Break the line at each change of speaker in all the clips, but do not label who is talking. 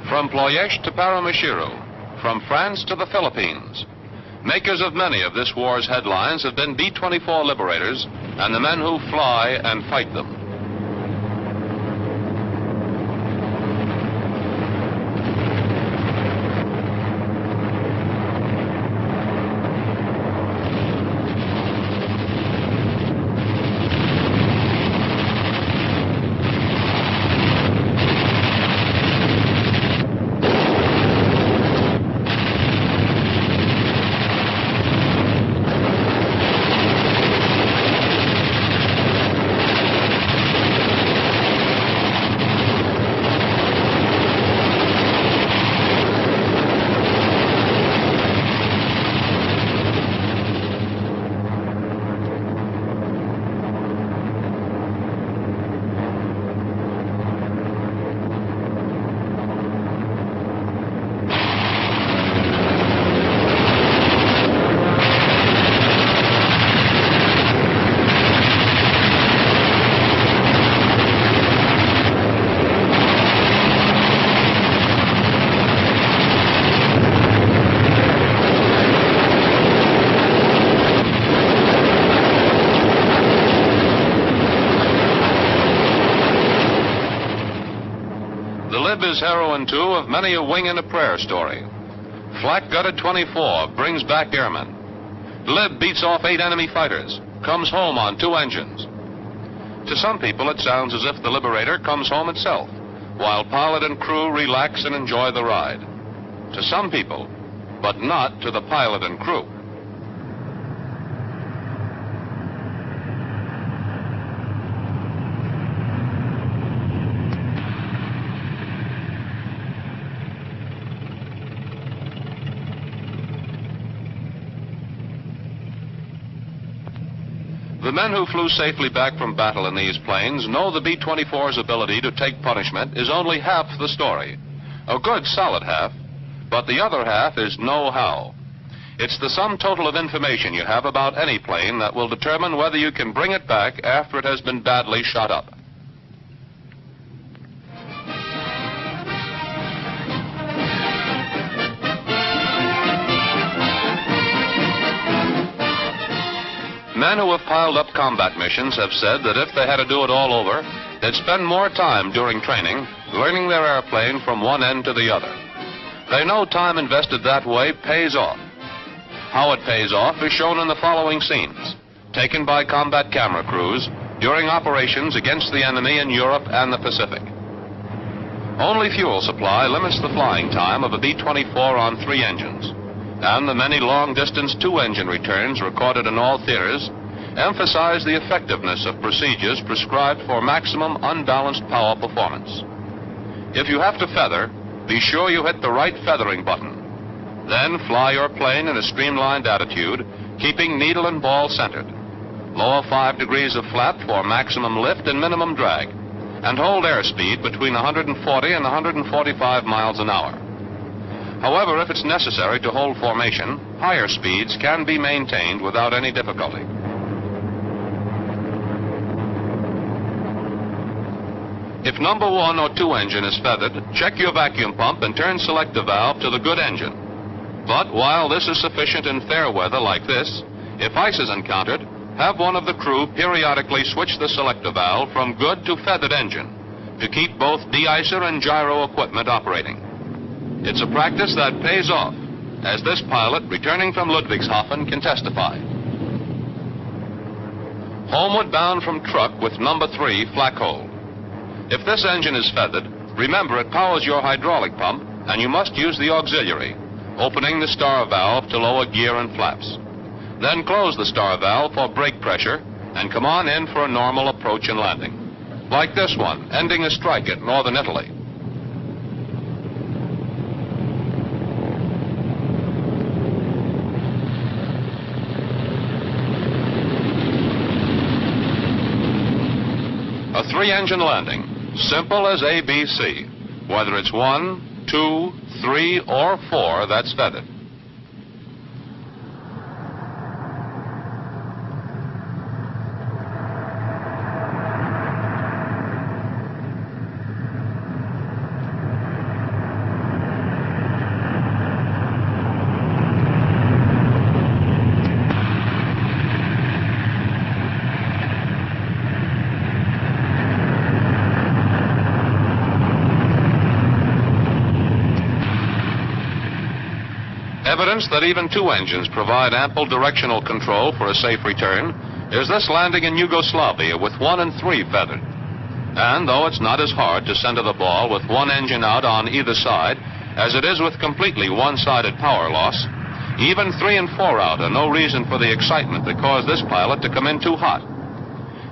From Ploiești to Paramushiro, from France to the Philippines, makers of many of this war's headlines have been B-24 Liberators and the men who fly and fight them. Lib is heroine, too, of many a wing and a prayer story. Flak-gutted 24 brings back airmen. Lib beats off 8 enemy fighters, comes home on 2 engines. To some people, it sounds as if the Liberator comes home itself, while pilot and crew relax and enjoy the ride. To some people, but not to the pilot and crew. The men who flew safely back from battle in these planes know the B-24's ability to take punishment is only half the story. A good solid half, but the other half is know-how. It's the sum total of information you have about any plane that will determine whether you can bring it back after it has been badly shot up. Men who have piled up combat missions have said that if they had to do it all over, they'd spend more time during training learning their airplane from one end to the other. They know time invested that way pays off. How it pays off is shown in the following scenes, taken by combat camera crews during operations against the enemy in Europe and the Pacific. Only fuel supply limits the flying time of a B-24 on 3 engines. And the many long-distance 2-engine returns recorded in all theaters emphasize the effectiveness of procedures prescribed for maximum unbalanced power performance. If you have to feather, be sure you hit the right feathering button. Then fly your plane in a streamlined attitude, keeping needle and ball centered. Lower 5 degrees of flap for maximum lift and minimum drag, and hold airspeed between 140 and 145 miles an hour. However, if it's necessary to hold formation, higher speeds can be maintained without any difficulty. If number 1 or 2 engine is feathered, check your vacuum pump and turn selector valve to the good engine. But while this is sufficient in fair weather like this, if ice is encountered, have one of the crew periodically switch the selector valve from good to feathered engine to keep both de-icer and gyro equipment operating. It's a practice that pays off, as this pilot, returning from Ludwigshafen, can testify. Homeward bound from truck with number 3 flak hold. If this engine is feathered, remember it powers your hydraulic pump, and you must use the auxiliary, opening the star valve to lower gear and flaps. Then close the star valve for brake pressure, and come on in for a normal approach and landing. Like this one, ending a strike at northern Italy. A 3-engine landing, simple as ABC, whether it's 1, 2, 3, or 4 that's feathered. Evidence that even two engines provide ample directional control for a safe return is this landing in Yugoslavia with 1 and 3 feathered. And though it's not as hard to center the ball with one engine out on either side as it is with completely one-sided power loss, even 3 and 4 out are no reason for the excitement that caused this pilot to come in too hot.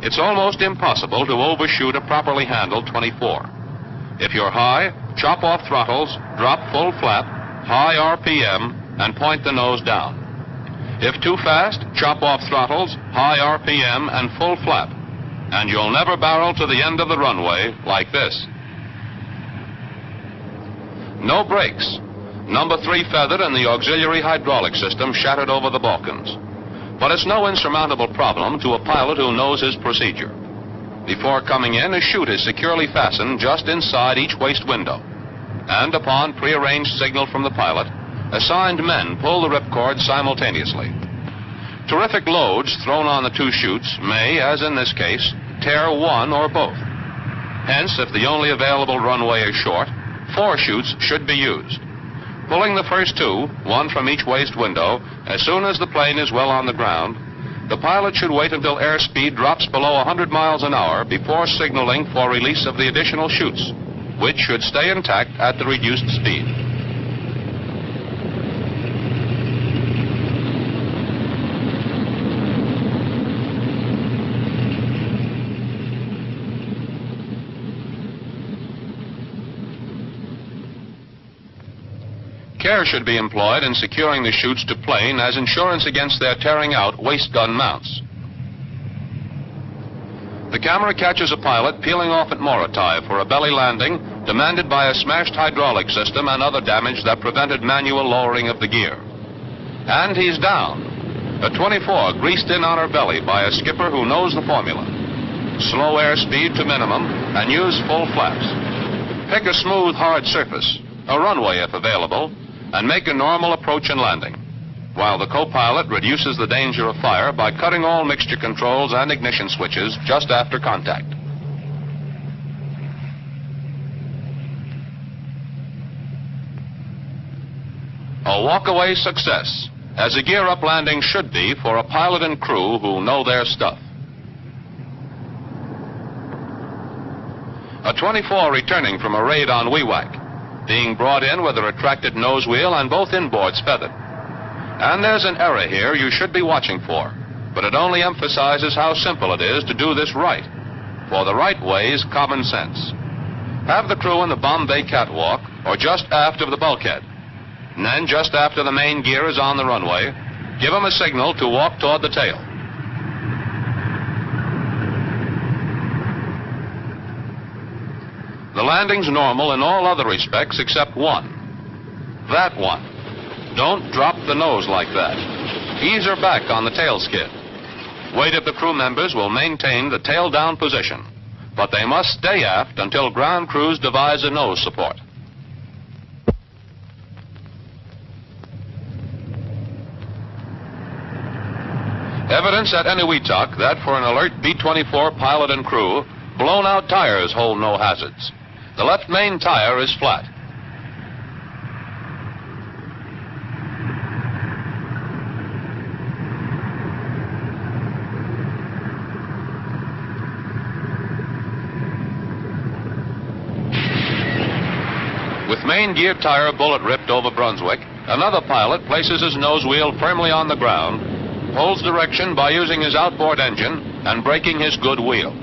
It's almost impossible to overshoot a properly handled 24. If you're high, chop off throttles, drop full flap, high RPM, and point the nose down. If too fast, chop off throttles, high RPM, and full flap, and you'll never barrel to the end of the runway like this. No brakes. Number 3 feathered and the auxiliary hydraulic system shattered over the Balkans. But it's no insurmountable problem to a pilot who knows his procedure. Before coming in, a chute is securely fastened just inside each waist window. And upon prearranged signal from the pilot, assigned men pull the ripcord simultaneously. Terrific loads thrown on the 2 chutes may, as in this case, tear one or both. Hence, if the only available runway is short, 4 chutes should be used. Pulling the first 2, one from each waist window, as soon as the plane is well on the ground, the pilot should wait until airspeed drops below 100 miles an hour before signaling for release of the additional chutes, which should stay intact at the reduced speed. Care should be employed in securing the chutes to plane as insurance against their tearing out waist gun mounts. The camera catches a pilot peeling off at Morotai for a belly landing demanded by a smashed hydraulic system and other damage that prevented manual lowering of the gear. And he's down. A 24 greased in on her belly by a skipper who knows the formula. Slow airspeed to minimum and use full flaps. Pick a smooth, hard surface, a runway if available, and make a normal approach and landing, while the co-pilot reduces the danger of fire by cutting all mixture controls and ignition switches just after contact. A walk-away success, as a gear-up landing should be for a pilot and crew who know their stuff. A 24 returning from a raid on Wewak, being brought in with a retracted nose wheel and both inboards feathered. And there's an error here you should be watching for, but it only emphasizes how simple it is to do this right, for the right way is common sense. Have the crew in the Bombay catwalk or just aft of the bulkhead, and then just after the main gear is on the runway, give them a signal to walk toward the tail. The landing's normal in all other respects except one. That one. Don't drop the nose like that. Ease her back on the tail skid. Wait if the crew members will maintain the tail down position, but they must stay aft until ground crews devise a nose support. Evidence at Eniwetok that for an alert B-24 pilot and crew, blown-out tires hold no hazards. The left main tire is flat. With main gear tire bullet ripped over Brunswick, another pilot places his nose wheel firmly on the ground, holds direction by using his outboard engine and braking his good wheel.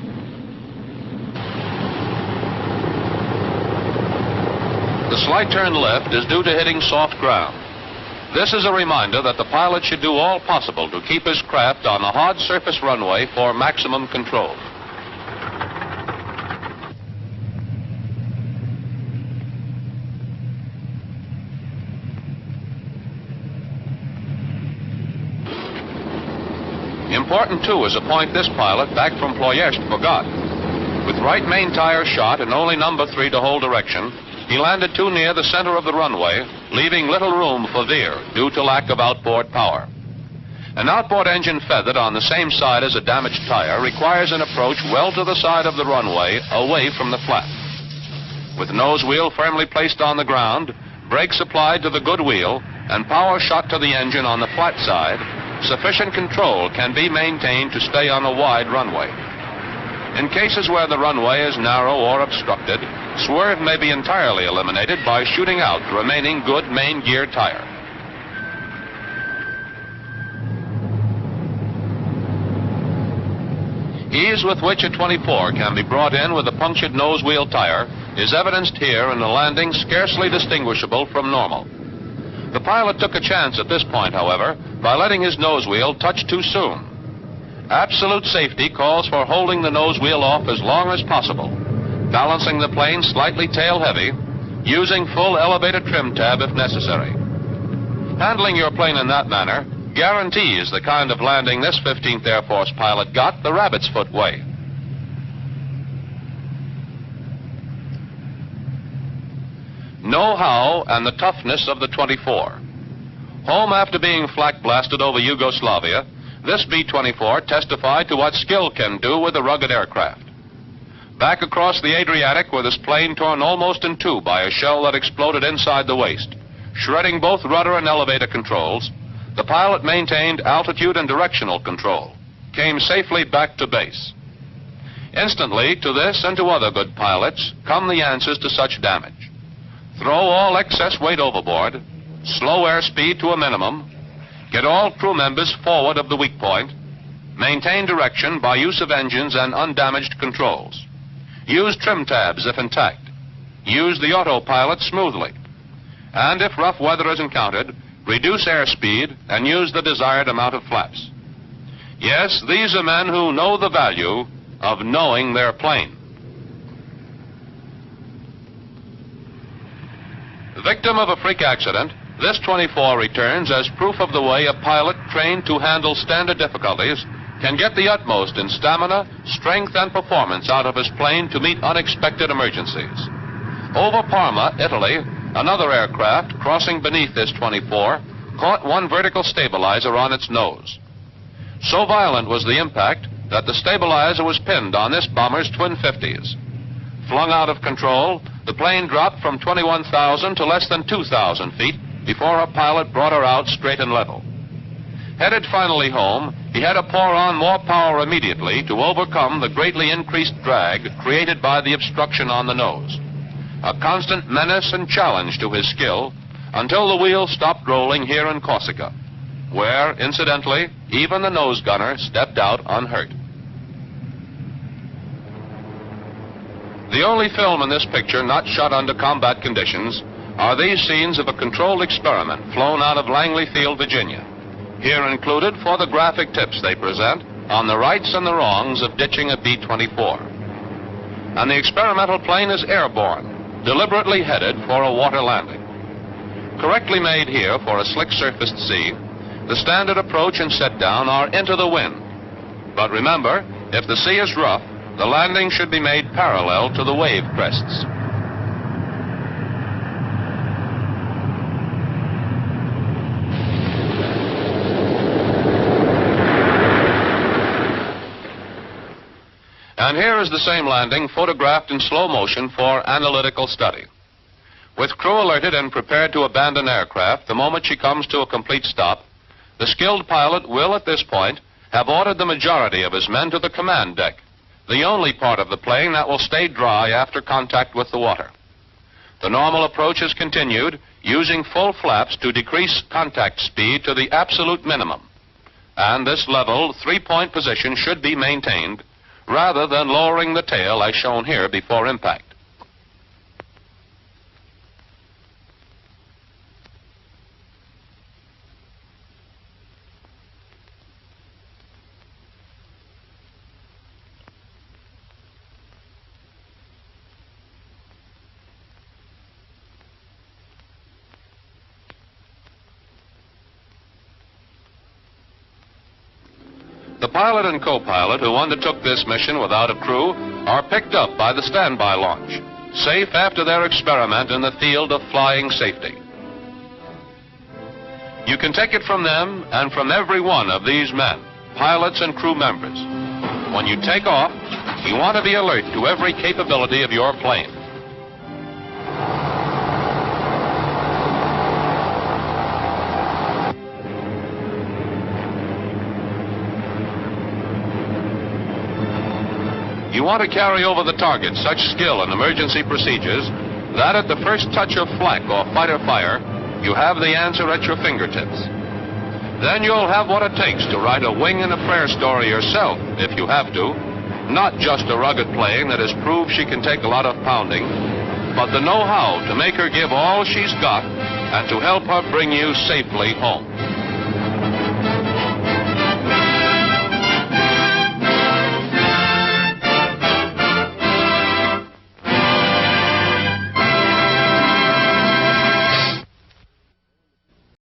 The slight turn left is due to hitting soft ground. This is a reminder that the pilot should do all possible to keep his craft on a hard surface runway for maximum control. Important, too, is a point this pilot back from Ploiești forgot. With right main tire shot and only number 3 to hold direction, he landed too near the center of the runway, leaving little room for veer due to lack of outboard power. An outboard engine feathered on the same side as a damaged tire requires an approach well to the side of the runway, away from the flap. With nose wheel firmly placed on the ground, brakes applied to the good wheel, and power shot to the engine on the flat side, sufficient control can be maintained to stay on a wide runway. In cases where the runway is narrow or obstructed, swerve may be entirely eliminated by shooting out the remaining good main gear tire. Ease with which a 24 can be brought in with a punctured nose wheel tire is evidenced here in a landing scarcely distinguishable from normal. The pilot took a chance at this point, however, by letting his nose wheel touch too soon. Absolute safety calls for holding the nose wheel off as long as possible, balancing the plane slightly tail heavy, using full elevator trim tab if necessary. Handling your plane in that manner guarantees the kind of landing this 15th Air Force pilot got the rabbit's foot way. Know-how and the toughness of the 24. Home after being flak blasted over Yugoslavia, this B-24 testified to what skill can do with a rugged aircraft. Back across the Adriatic with his plane torn almost in two by a shell that exploded inside the waist, shredding both rudder and elevator controls, the pilot maintained altitude and directional control, came safely back to base. Instantly, to this and to other good pilots, come the answers to such damage. Throw all excess weight overboard, slow airspeed to a minimum, get all crew members forward of the weak point, maintain direction by use of engines and undamaged controls. Use trim tabs if intact. Use the autopilot smoothly. And if rough weather is encountered, reduce airspeed and use the desired amount of flaps. Yes, these are men who know the value of knowing their plane. Victim of a freak accident, this 24 returns as proof of the way a pilot trained to handle standard difficulties can get the utmost in stamina, strength, and performance out of his plane to meet unexpected emergencies. Over Parma, Italy, another aircraft crossing beneath this 24 caught one vertical stabilizer on its nose. So violent was the impact that the stabilizer was pinned on this bomber's twin 50s. Flung out of control, the plane dropped from 21,000 to less than 2,000 feet before a pilot brought her out straight and level. Headed finally home, he had to pour on more power immediately to overcome the greatly increased drag created by the obstruction on the nose. A constant menace and challenge to his skill until the wheel stopped rolling here in Corsica, where, incidentally, even the nose gunner stepped out unhurt. The only film in this picture not shot under combat conditions are these scenes of a controlled experiment flown out of Langley Field, Virginia. Here included for the graphic tips they present on the rights and the wrongs of ditching a B-24. And the experimental plane is airborne, deliberately headed for a water landing. Correctly made here for a slick-surfaced sea, the standard approach and set-down are into the wind. But remember, if the sea is rough, the landing should be made parallel to the wave crests. And here is the same landing photographed in slow motion for analytical study. With crew alerted and prepared to abandon aircraft the moment she comes to a complete stop, the skilled pilot will at this point have ordered the majority of his men to the command deck, the only part of the plane that will stay dry after contact with the water. The normal approach is continued, using full flaps to decrease contact speed to the absolute minimum. And this level, three-point position should be maintained, rather than lowering the tail as shown here before impact. The pilot and co-pilot who undertook this mission without a crew are picked up by the standby launch, safe after their experiment in the field of flying safety. You can take it from them and from every one of these men, pilots and crew members. When you take off, you want to be alert to every capability of your plane. You want to carry over the target such skill in emergency procedures that at the first touch of flak or fighter fire, you have the answer at your fingertips. Then you'll have what it takes to write a wing and a prayer story yourself, if you have to. Not just a rugged plane that has proved she can take a lot of pounding, but the know-how to make her give all she's got and to help her bring you safely home.